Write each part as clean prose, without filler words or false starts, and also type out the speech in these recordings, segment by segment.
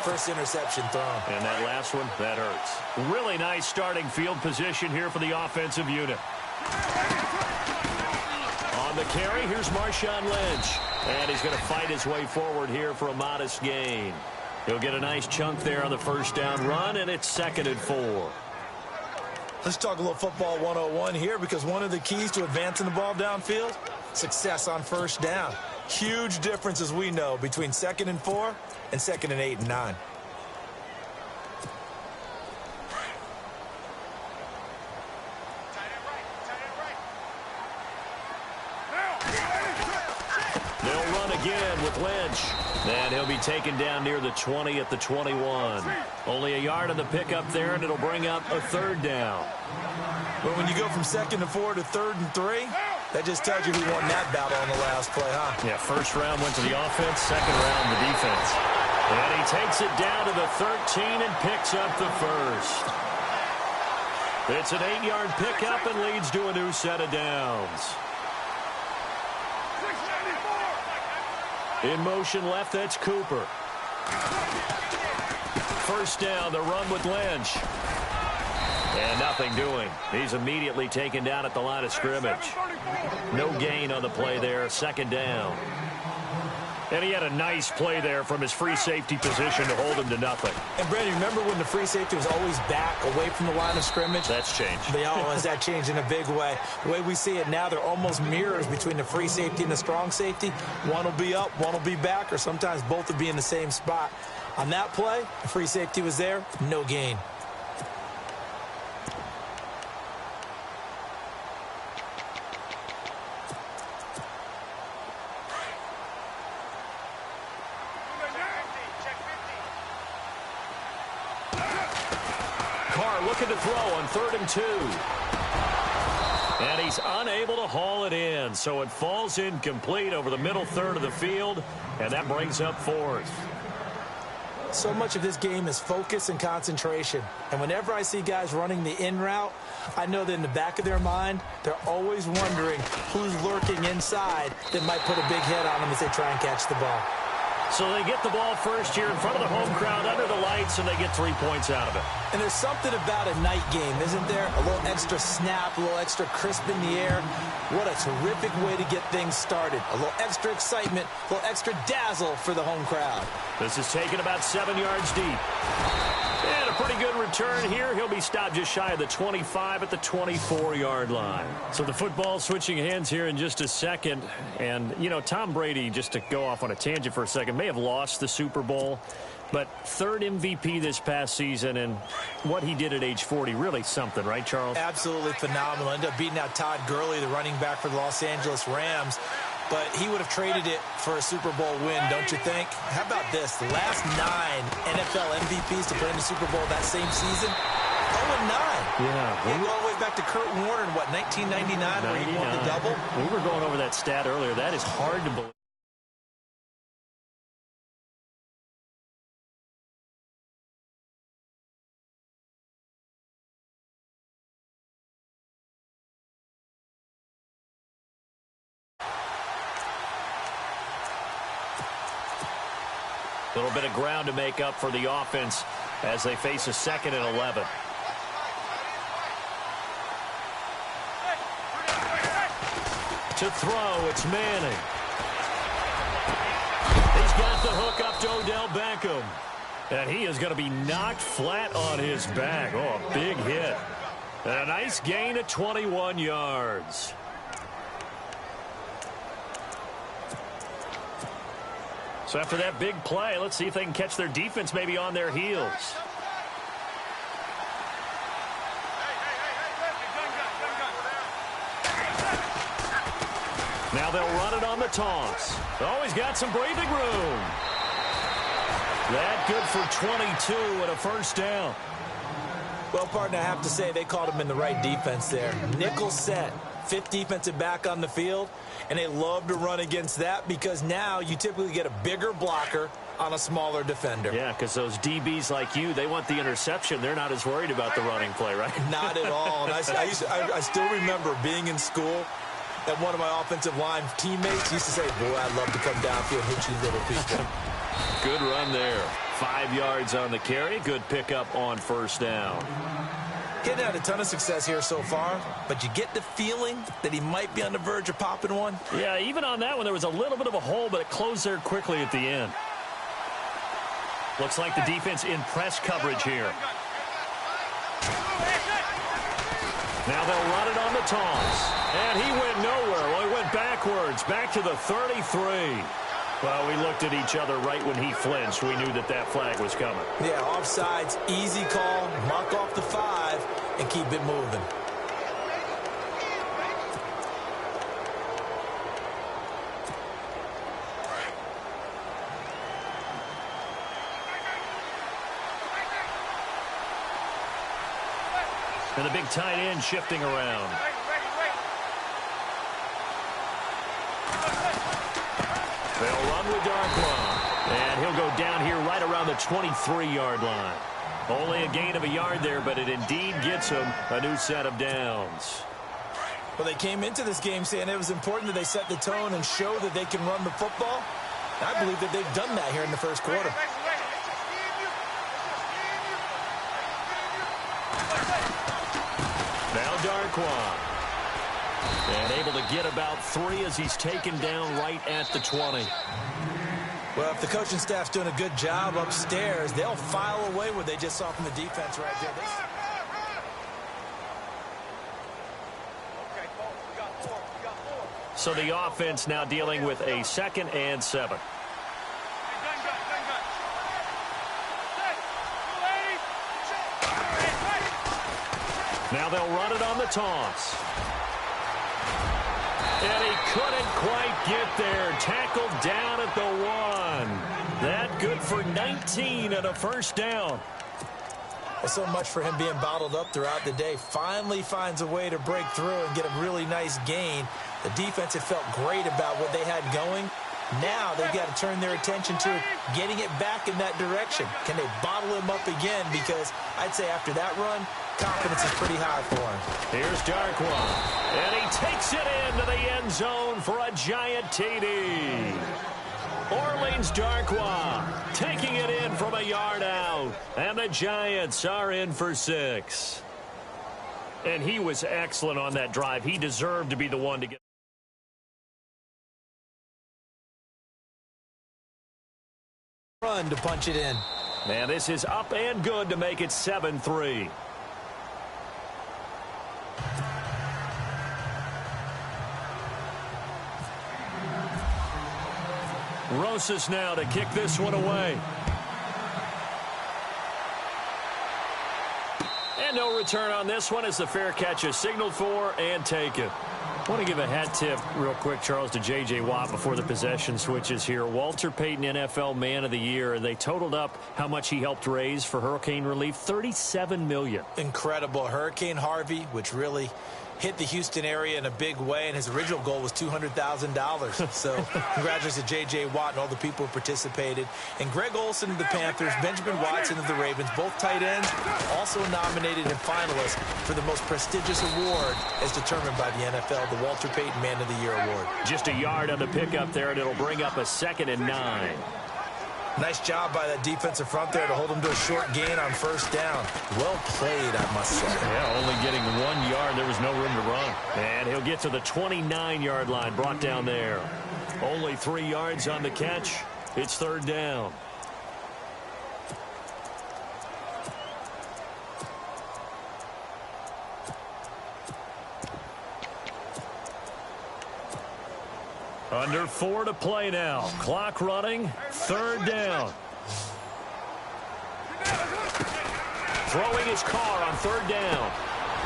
First interception thrown. And that last one, that hurts. Really nice starting field position here for the offensive unit. On the carry, here's Marshawn Lynch. And he's going to fight his way forward here for a modest gain. He'll get a nice chunk there on the first down run, and it's 2nd and 4. Let's talk a little football 101 here, because one of the keys to advancing the ball downfield, success on first down. Huge difference, as we know, between 2nd and 4 and 2nd and 8 and 9. They'll run again with Lynch. And he'll be taken down near the 20 at the 21. Only a yard on the pickup there, and it'll bring up a 3rd down. But when you go from 2nd and 4 to 3rd and 3, that just tells you who won that battle on the last play, huh? Yeah, first round went to the offense, second round the defense. And he takes it down to the 13 and picks up the first. It's an 8-yard pickup and leads to a new set of downs. In motion left, that's Cooper. First down, the run with Lynch. And nothing doing. He's immediately taken down at the line of scrimmage. No gain on the play there, 2nd down. And he had a nice play there from his free safety position to hold him to nothing. And, Brandon, remember when the free safety was always back away from the line of scrimmage? That's changed. Has that changed in a big way? The way we see it now, they're almost mirrors between the free safety and the strong safety. One will be up, one will be back, or sometimes both will be in the same spot. On that play, the free safety was there, no gain. Looking to throw on 3rd and 2. And he's unable to haul it in, so it falls incomplete over the middle third of the field, and that brings up 4th. So much of this game is focus and concentration. And whenever I see guys running the in route, I know that in the back of their mind, they're always wondering who's lurking inside that might put a big hit on them as they try and catch the ball. So they get the ball first here in front of the home crowd under the lights, and they get 3 points out of it. And there's something about a night game, isn't there? A little extra snap, a little extra crisp in the air. What a terrific way to get things started. A little extra excitement, a little extra dazzle for the home crowd. This is taken about 7 yards deep. And a pretty good return here. He'll be stopped just shy of the 25 at the 24-yard line. So the football switching hands here in just a second. And, you know, Tom Brady, just to go off on a tangent for a second, may have lost the Super Bowl. But 3rd MVP this past season, and what he did at age 40, really something, right, Charles? Absolutely phenomenal. Ended up beating out Todd Gurley, the running back for the Los Angeles Rams. But he would have traded it for a Super Bowl win, don't you think? How about this? The last 9 NFL MVPs to play in the Super Bowl that same season, 0-9. Yeah. We go all the way back to Kurt Warner in, what, 1999, where he won the double? We were going over that stat earlier. That is hard to believe. A little bit of ground to make up for the offense as they face a 2nd and 11. To throw, it's Manning. He's got the hook up to Odell Beckham. And he is going to be knocked flat on his back. Oh, a big hit. And a nice gain of 21 yards. So after that big play, let's see if they can catch their defense maybe on their heels. Now they'll run it on the toss. Always got some breathing room. That good for 22 and a first down. Well, partner, I have to say they called him in the right defense there. Nickel set, 5th defensive back on the field, and they love to run against that because now you typically get a bigger blocker on a smaller defender. Yeah, because those DBs like you, they want the interception. They're not as worried about the running play, right? Not at all. And I still remember being in school, and one of my offensive line teammates used to say, boy, I'd love to come downfield and hit you little people. Good run there. 5 yards on the carry. Good pickup on first down. Getting had a ton of success here so far, but you get the feeling that he might be on the verge of popping one. Yeah, even on that one, there was a little bit of a hole, but it closed there quickly at the end. Looks like the defense in press coverage here. Now they'll run it on the toss. And he went nowhere. Well, he went backwards, back to the 33. Well, we looked at each other right when he flinched. We knew that that flag was coming. Yeah, offsides, easy call, mark off the 5, and keep it moving. And the big tight end shifting around. They'll run with Darkwa. And he'll go down here right around the 23-yard line. Only a gain of a yard there, but it indeed gets him a new set of downs. Well, they came into this game saying it was important that they set the tone and show that they can run the football. I believe that they've done that here in the first quarter. Now Darkwa. And able to get about 3 as he's taken down right at the 20. Well, if the coaching staff's doing a good job upstairs, they'll file away what they just saw from the defense right there. So the offense now dealing with a 2nd and 7. Now they'll run it on the toss. And he couldn't quite get there. Tackled down at the 1. That good for 19 and a first down. Well, so much for him being bottled up throughout the day. Finally finds a way to break through and get a really nice gain. The defense had felt great about what they had going. Now they've got to turn their attention to getting it back in that direction. Can they bottle him up again? Because I'd say after that run, confidence is pretty high for him. Here's Darkwa. And he takes it into the end zone for a giant TD. Orleans Darkwa taking it in from a yard out. And the Giants are in for 6. And he was excellent on that drive. He deserved to be the one to get. Run to punch it in. Now this is up and good to make it 7-3. Rosas now to kick this one away. And no return on this one as the fair catch is signaled for and taken. I want to give a hat tip real quick, Charles, to J.J. Watt before the possession switches here. Walter Payton, NFL Man of the Year. They totaled up how much he helped raise for hurricane relief, $37 million. Incredible. Hurricane Harvey, which really hit the Houston area in a big way, and his original goal was $200,000. So congratulations to J.J. Watt and all the people who participated. And Greg Olsen of the Panthers, Benjamin Watson of the Ravens, both tight ends, also nominated and finalists for the most prestigious award as determined by the NFL, the Walter Payton Man of the Year Award. Just a yard on the pickup there, and it'll bring up a 2nd and 9. Nice job by that defensive front there to hold him to a short gain on first down. Well played, I must say. Yeah, only getting 1 yard. There was no room to run. And he'll get to the 29-yard line, brought down there. Only 3 yards on the catch. It's 3rd down. Under 4 to play now. Clock running. 3rd down. Throwing his car on 3rd down.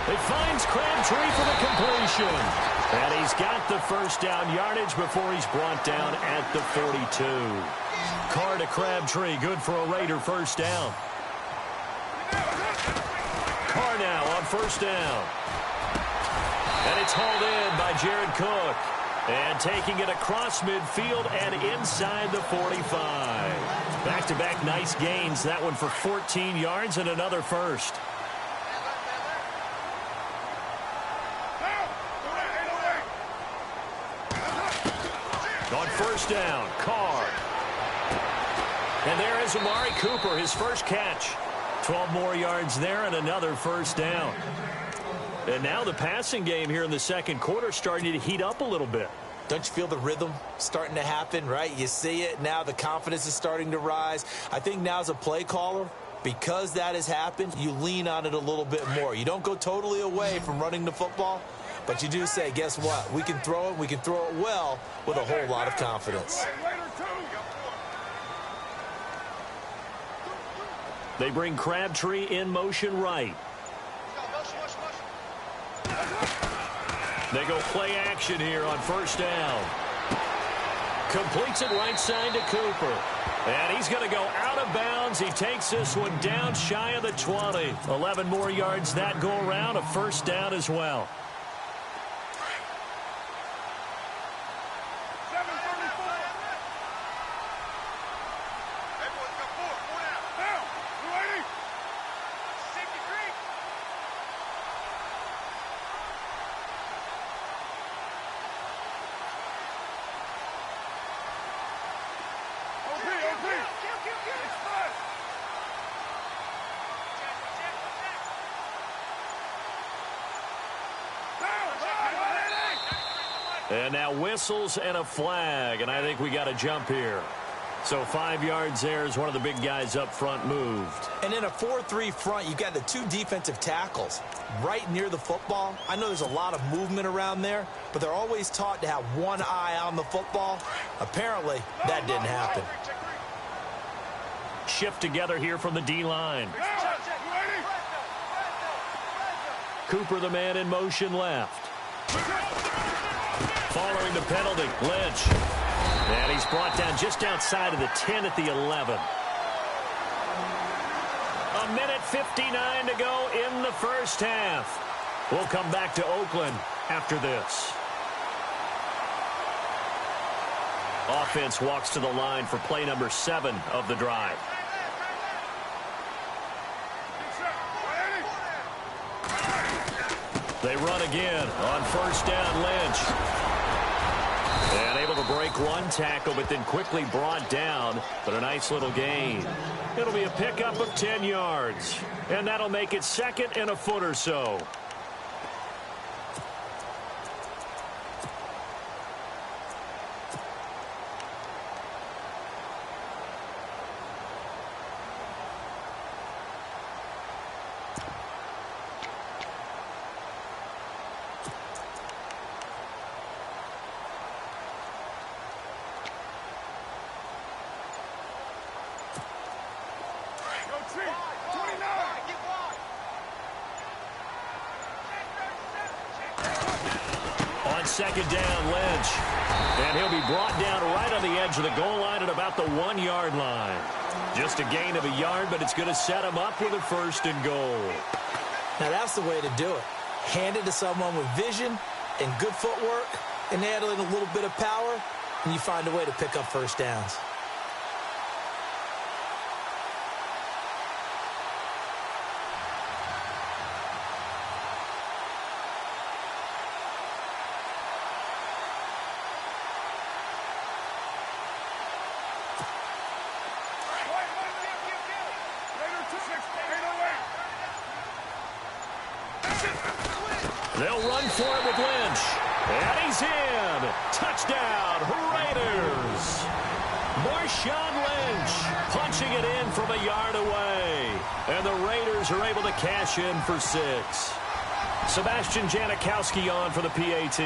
It finds Crabtree for the completion. And he's got the first down yardage before he's brought down at the 42. Carr to Crabtree. Good for a Raider first down. Carr now on first down. And it's hauled in by Jared Cook. And taking it across midfield and inside the 45. Back-to-back nice gains. That one for 14 yards and another first. On first down, Carr. And there is Amari Cooper, his first catch. 12 more yards there and another first down. And now the passing game here in the second quarter starting to heat up a little bit. Don't you feel the rhythm starting to happen, right? You see it now. The confidence is starting to rise. I think now as a play caller, because that has happened, you lean on it a little bit more. You don't go totally away from running the football, but you do say, guess what? We can throw it. We can throw it well with a whole lot of confidence. They bring Crabtree in motion right. They go play action here on first down. Completes it right side to Cooper. And he's going to go out of bounds. He takes this one down shy of the 20. 11 more yards that go around. A first down as well. And now whistles and a flag, and I think we got to jump here. So 5 yards there as one of the big guys up front moved. And in a 4-3 front, you've got the two defensive tackles right near the football. I know there's a lot of movement around there, but they're always taught to have one eye on the football. Apparently, that didn't happen. Shift together here from the D-line. Cooper, the man in motion left. Following the penalty, Lynch. And he's brought down just outside of the 10 at the 11. A minute 59 to go in the first half. We'll come back to Oakland after this. Offense walks to the line for play number 7 of the drive. They run again on first down, Lynch. And able to break one tackle, but then quickly brought down. But a nice little gain. It'll be a pickup of 10 yards. And that'll make it second and a foot or so. Second down, Lynch. And he'll be brought down right on the edge of the goal line at about the 1 yard line. Just a gain of a yard, but it's going to set him up with a first and goal. Now that's the way to do it. Hand it to someone with vision and good footwork and add in a little bit of power, and you find a way to pick up first downs. They'll run for it with Lynch. And he's in. Touchdown, Raiders. Marshawn Lynch punching it in from a yard away. And the Raiders are able to cash in for 6. Sebastian Janikowski on for the PAT.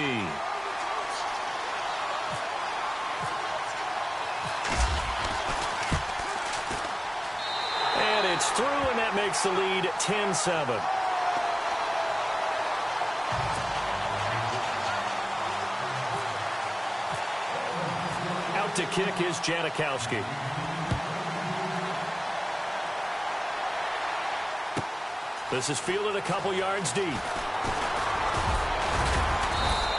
And it's through, and that makes the lead 10-7. To kick is Janikowski. This is fielded a couple yards deep.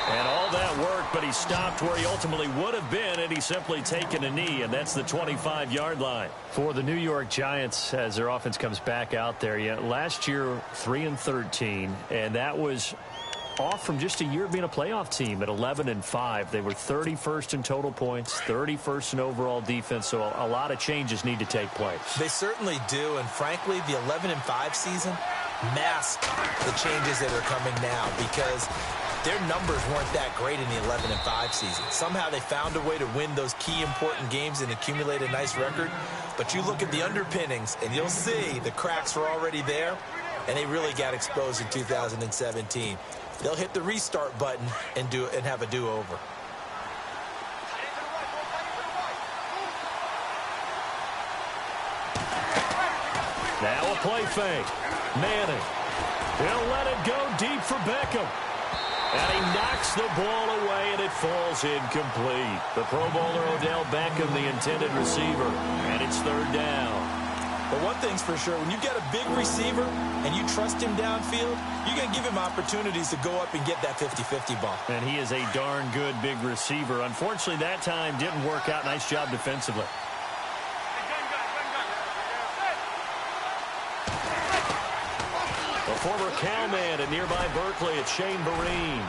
And all that work, but he stopped where he ultimately would have been had he simply taken a knee, and that's the 25-yard line. For the New York Giants, as their offense comes back out there, last year 3-13, and that was off from just a year being a playoff team at 11-5. They were 31st in total points, 31st in overall defense, so a lot of changes need to take place. They certainly do, and frankly, the 11-5 season masked the changes that are coming now because their numbers weren't that great in the 11-5 season. Somehow they found a way to win those key important games and accumulate a nice record. But you look at the underpinnings, and you'll see the cracks were already there, and they really got exposed in 2017. They'll hit the restart button and have a do-over. Now a play fake. Manning. He'll let it go deep for Beckham. And he knocks the ball away, and it falls incomplete. The Pro Bowler Odell Beckham, the intended receiver, and it's third down. But one thing's for sure, when you got a big receiver and you trust him downfield, you're going to give him opportunities to go up and get that 50-50 ball. And he is a darn good big receiver. Unfortunately, that time didn't work out. Nice job defensively. A former cowman at nearby Berkeley, it's Shane Vereen.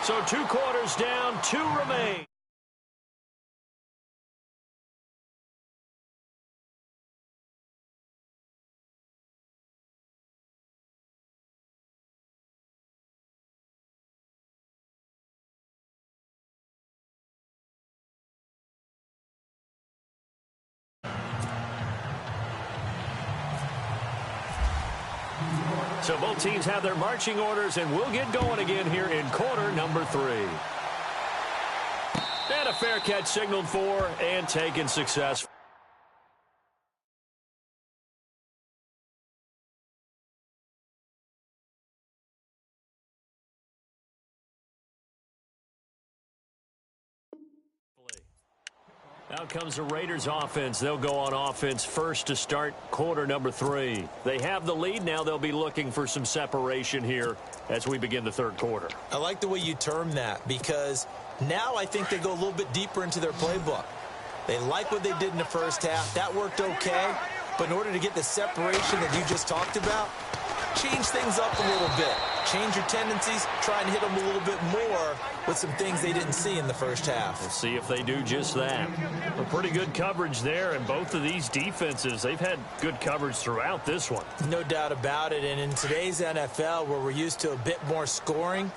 So 2 quarters down, 2 remain. So both teams have their marching orders, and we'll get going again here in quarter number 3. And a fair catch signaled for and taken successfully. Out comes the Raiders offense. They'll go on offense first to start quarter number 3. They have the lead. Now they'll be looking for some separation here as we begin the third quarter. I like the way you term that because now I think they go a little bit deeper into their playbook. They like what they did in the first half. That worked okay. But in order to get the separation that you just talked about, change things up a little bit. Change your tendencies, try and hit them a little bit more with some things they didn't see in the first half. We'll see if they do just that. A pretty good coverage there, and both of these defenses, they've had good coverage throughout this one. No doubt about it, and in today's NFL, where we're used to a bit more scoring,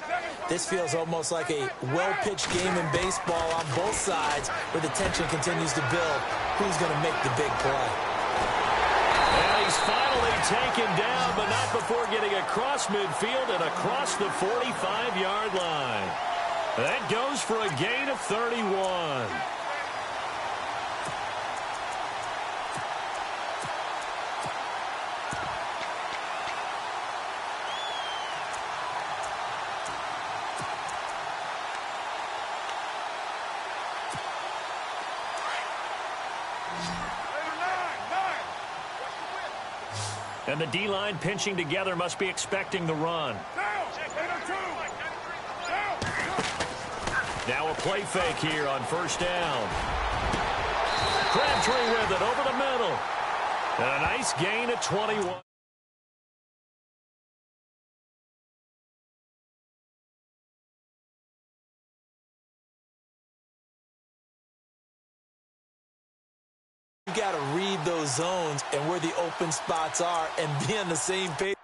this feels almost like a well-pitched game in baseball on both sides where the tension continues to build. Who's going to make the big play? And he's finally taken down, but not before getting across midfield and across the 45-yard line. That goes for a gain of 31. And the D-line pinching together must be expecting the run. Now a play fake here on first down. Crabtree with it over the middle. And a nice gain at 21. You got to read those zones and where the open spots are and be on the same page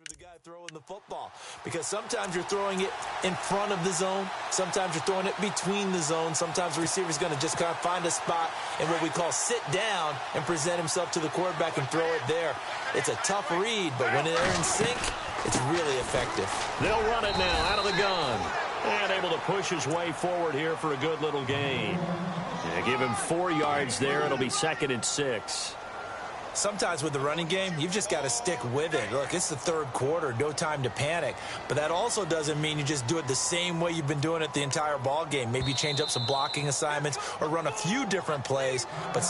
with the guy throwing the football. Because sometimes you're throwing it in front of the zone. Sometimes you're throwing it between the zones. Sometimes the receiver's going to just kind of find a spot and what we call sit down and present himself to the quarterback and throw it there. It's a tough read, but when they're in sync, it's really effective. They'll run it now out of the gun. And able to push his way forward here for a good little gain. Yeah, give him 4 yards there. It'll be 2nd and 6. Sometimes with the running game, you've just got to stick with it. Look, it's the third quarter, no time to panic. But that also doesn't mean you just do it the same way you've been doing it the entire ball game. Maybe change up some blocking assignments or run a few different plays, but